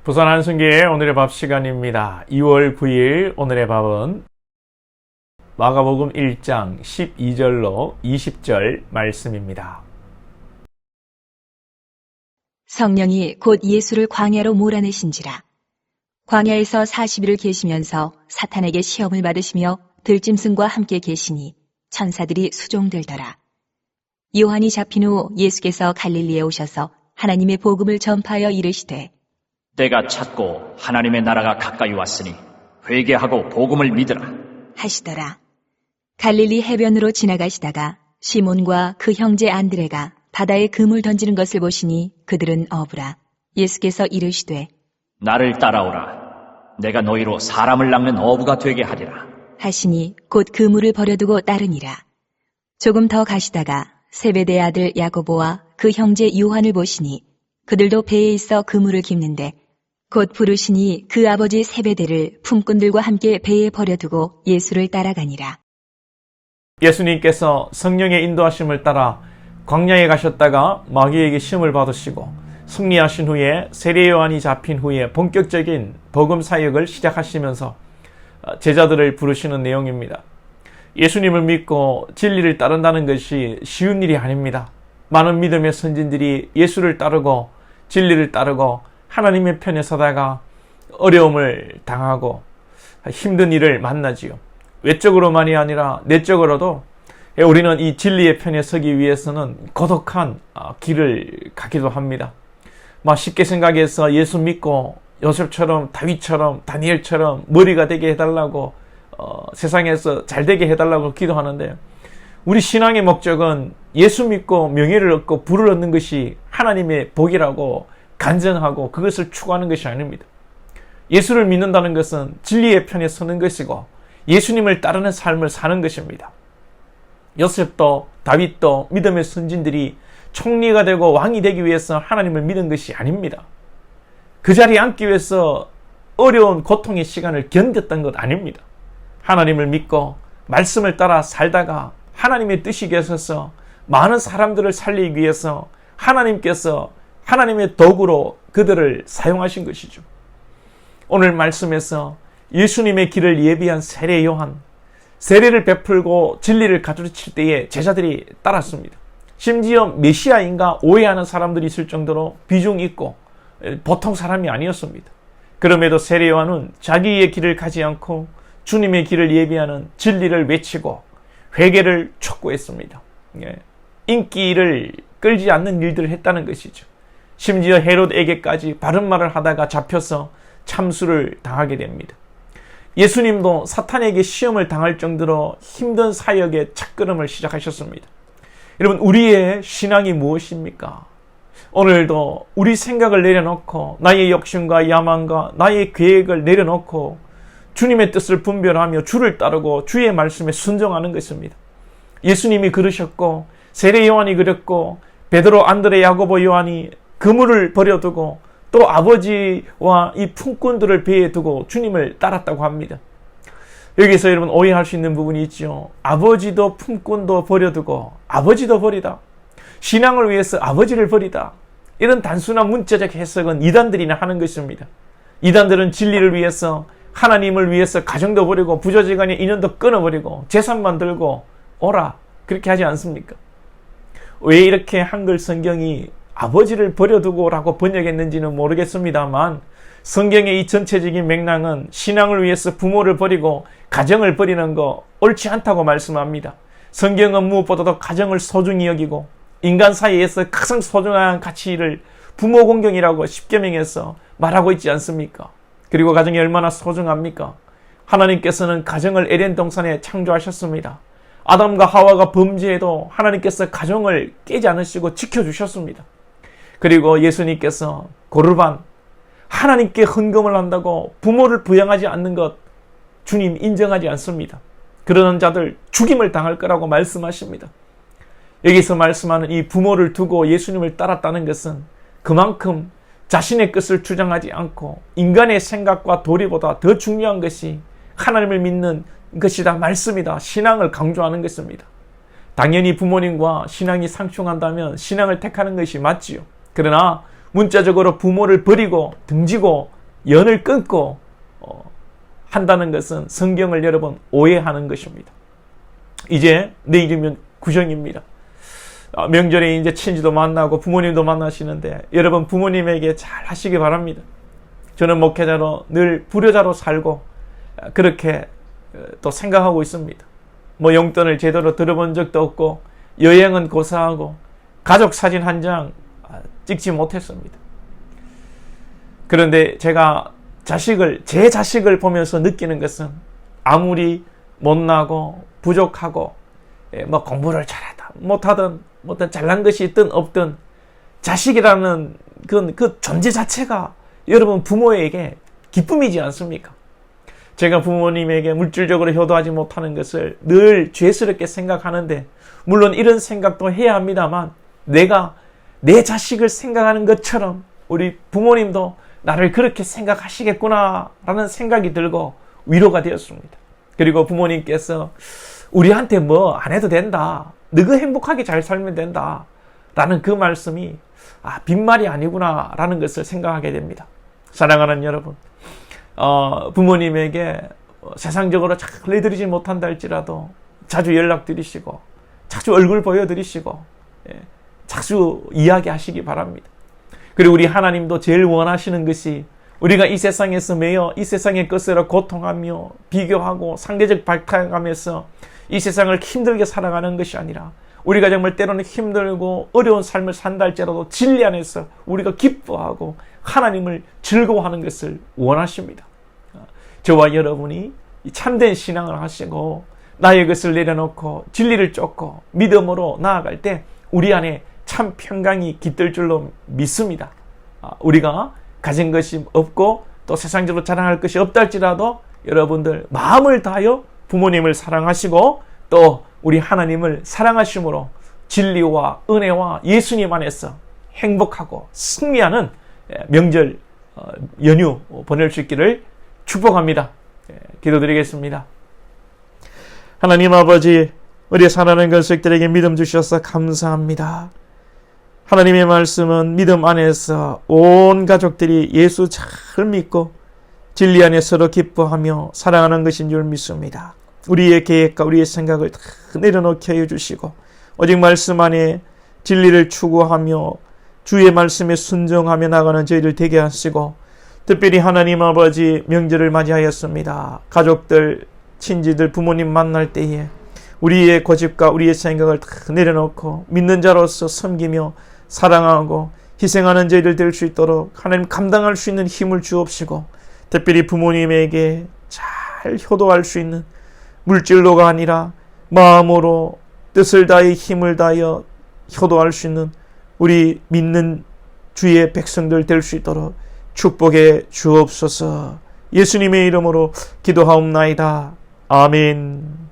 부산 한순교의 오늘의 밥 시간입니다. 2월 9일 오늘의 밥은 마가복음 1장 12절로 20절 말씀입니다. 성령이 곧 예수를 광야로 몰아내신지라. 광야에서 40일을 계시면서 사탄에게 시험을 받으시며 들짐승과 함께 계시니 천사들이 수종들더라. 요한이 잡힌 후 예수께서 갈릴리에 오셔서 하나님의 복음을 전파하여 이르시되 때가 찼고 하나님의 나라가 가까이 왔으니 회개하고 복음을 믿으라 하시더라. 갈릴리 해변으로 지나가시다가 시몬과 그 형제 안드레가 바다에 그물 던지는 것을 보시니 그들은 어부라. 예수께서 이르시되 나를 따라오라. 내가 너희로 사람을 낚는 어부가 되게 하리라 하시니 곧 그물을 버려두고 따르니라. 조금 더 가시다가 세베대의 아들 야고보와 그 형제 요한을 보시니 그들도 배에 있어 그물을 깁는데 곧 부르시니 그 아버지 세베대를 품꾼들과 함께 배에 버려두고 예수를 따라가니라. 예수님께서 성령의 인도하심을 따라 광야에 가셨다가 마귀에게 시험을 받으시고 승리하신 후에 세례 요한이 잡힌 후에 본격적인 복음 사역을 시작하시면서 제자들을 부르시는 내용입니다. 예수님을 믿고 진리를 따른다는 것이 쉬운 일이 아닙니다. 많은 믿음의 선진들이 예수를 따르고 진리를 따르고 하나님의 편에 서다가 어려움을 당하고 힘든 일을 만나지요. 외적으로만이 아니라 내적으로도 우리는 이 진리의 편에 서기 위해서는 고독한 길을 가기도 합니다. 쉽게 생각해서 예수 믿고 요셉처럼 다윗처럼 다니엘처럼 머리가 되게 해달라고 세상에서 잘 되게 해달라고 기도하는데 우리 신앙의 목적은 예수 믿고 명예를 얻고 부를 얻는 것이 하나님의 복이라고 간증하고 그것을 추구하는 것이 아닙니다. 예수를 믿는다는 것은 진리의 편에 서는 것이고 예수님을 따르는 삶을 사는 것입니다. 요셉도 다윗도 믿음의 선진들이 총리가 되고 왕이 되기 위해서 하나님을 믿은 것이 아닙니다. 그 자리에 앉기 위해서 어려운 고통의 시간을 견뎠던 것 아닙니다. 하나님을 믿고 말씀을 따라 살다가 하나님의 뜻이 계셔서 많은 사람들을 살리기 위해서 하나님께서 하나님의 도구로 그들을 사용하신 것이죠. 오늘 말씀에서 예수님의 길을 예비한 세례 요한, 세례를 베풀고 진리를 가르칠 때에 제자들이 따랐습니다. 심지어 메시아인가 오해하는 사람들이 있을 정도로 비중 있고 보통 사람이 아니었습니다. 그럼에도 세례 요한은 자기의 길을 가지 않고 주님의 길을 예비하는 진리를 외치고 회개를 촉구했습니다. 인기를 끌지 않는 일들을 했다는 것이죠. 심지어 헤롯에게까지 바른 말을 하다가 잡혀서 참수를 당하게 됩니다. 예수님도 사탄에게 시험을 당할 정도로 힘든 사역의 첫걸음을 시작하셨습니다. 여러분, 우리의 신앙이 무엇입니까? 오늘도 우리 생각을 내려놓고 나의 욕심과 야망과 나의 계획을 내려놓고 주님의 뜻을 분별하며 주를 따르고 주의 말씀에 순종하는 것입니다. 예수님이 그러셨고 세례 요한이 그랬고 베드로, 안드레, 야고보, 요한이 그물을 버려두고 또 아버지와 이 품꾼들을 배에 두고 주님을 따랐다고 합니다. 여기서 여러분 오해할 수 있는 부분이 있죠. 아버지도 품꾼도 버려두고 아버지도 버리다. 신앙을 위해서 아버지를 버리다. 이런 단순한 문자적 해석은 이단들이나 하는 것입니다. 이단들은 진리를 위해서 하나님을 위해서 가정도 버리고 부자지간의 인연도 끊어버리고 재산만 들고 오라 그렇게 하지 않습니까? 왜 이렇게 한글 성경이 아버지를 버려두고 라고 번역했는지는 모르겠습니다만 성경의 이 전체적인 맥락은 신앙을 위해서 부모를 버리고 가정을 버리는 거 옳지 않다고 말씀합니다. 성경은 무엇보다도 가정을 소중히 여기고 인간 사이에서 가장 소중한 가치를 부모 공경이라고 십계명에서 말하고 있지 않습니까? 그리고 가정이 얼마나 소중합니까? 하나님께서는 가정을 에덴 동산에 창조하셨습니다. 아담과 하와가 범죄해도 하나님께서 가정을 깨지 않으시고 지켜주셨습니다. 그리고 예수님께서 고르반, 하나님께 헌금을 한다고 부모를 부양하지 않는 것 주님 인정하지 않습니다. 그러는 자들 죽임을 당할 거라고 말씀하십니다. 여기서 말씀하는 이 부모를 두고 예수님을 따랐다는 것은 그만큼 자신의 것을 주장하지 않고 인간의 생각과 도리보다 더 중요한 것이 하나님을 믿는 것이다, 말씀이다, 신앙을 강조하는 것입니다. 당연히 부모님과 신앙이 상충한다면 신앙을 택하는 것이 맞지요. 그러나 문자적으로 부모를 버리고 등지고 연을 끊고 한다는 것은 성경을 여러분 오해하는 것입니다. 이제 내일이면 구정입니다. 명절에 이제 친지도 만나고 부모님도 만나시는데 여러분 부모님에게 잘 하시기 바랍니다. 저는 목회자로 늘 불효자로 살고 그렇게 또 생각하고 있습니다. 뭐 용돈을 제대로 들어본 적도 없고 여행은 고사하고 가족 사진 한 장 찍지 못했습니다. 그런데 제가 제 자식을 보면서 느끼는 것은 아무리 못나고 부족하고 뭐 공부를 잘하다 못하든 어떤 잘난 것이 있든 없든 자식이라는 그 존재 자체가 여러분 부모에게 기쁨이지 않습니까? 제가 부모님에게 물질적으로 효도하지 못하는 것을 늘 죄스럽게 생각하는데 물론 이런 생각도 해야 합니다만 내가 내 자식을 생각하는 것처럼 우리 부모님도 나를 그렇게 생각하시겠구나 라는 생각이 들고 위로가 되었습니다. 그리고 부모님께서 우리한테 뭐 안 해도 된다. 너가 행복하게 잘 살면 된다. 라는 그 말씀이 빈말이 아니구나 라는 것을 생각하게 됩니다. 사랑하는 여러분, 부모님에게 세상적으로 잘 해드리지 못한다 할지라도 자주 연락드리시고 자주 얼굴 보여드리시고 자주 이야기하시기 바랍니다. 그리고 우리 하나님도 제일 원하시는 것이 우리가 이 세상에서 매여 이 세상의 것으로 고통하며 비교하고 상대적 발탁하면서 이 세상을 힘들게 살아가는 것이 아니라 우리가 정말 때로는 힘들고 어려운 삶을 산다 할지라도 진리 안에서 우리가 기뻐하고 하나님을 즐거워하는 것을 원하십니다. 저와 여러분이 참된 신앙을 하시고 나의 것을 내려놓고 진리를 쫓고 믿음으로 나아갈 때 우리 안에 참 평강이 깃들 줄로 믿습니다. 우리가 가진 것이 없고 또 세상적으로 자랑할 것이 없다 할지라도 여러분들 마음을 다하여 부모님을 사랑하시고 또 우리 하나님을 사랑하심으로 진리와 은혜와 예수님 안에서 행복하고 승리하는 명절 연휴 보낼 수 있기를 축복합니다. 기도드리겠습니다. 하나님 아버지, 우리 사랑하는 권속들에게 믿음 주셔서 감사합니다. 하나님의 말씀은 믿음 안에서 온 가족들이 예수 잘 믿고 진리 안에 서로 기뻐하며 사랑하는 것인 줄 믿습니다. 우리의 계획과 우리의 생각을 다 내려놓게 해주시고 오직 말씀 안에 진리를 추구하며 주의 말씀에 순종하며 나가는 저희를 되게 하시고 특별히 하나님 아버지 명절을 맞이하였습니다. 가족들, 친지들, 부모님 만날 때에 우리의 고집과 우리의 생각을 다 내려놓고 믿는 자로서 섬기며 사랑하고 희생하는 저희들 될 수 있도록 하나님 감당할 수 있는 힘을 주옵시고 특별히 부모님에게 잘 효도할 수 있는 물질로가 아니라 마음으로 뜻을 다해 힘을 다하여 효도할 수 있는 우리 믿는 주의 백성들 될 수 있도록 축복해 주옵소서. 예수님의 이름으로 기도하옵나이다. 아멘.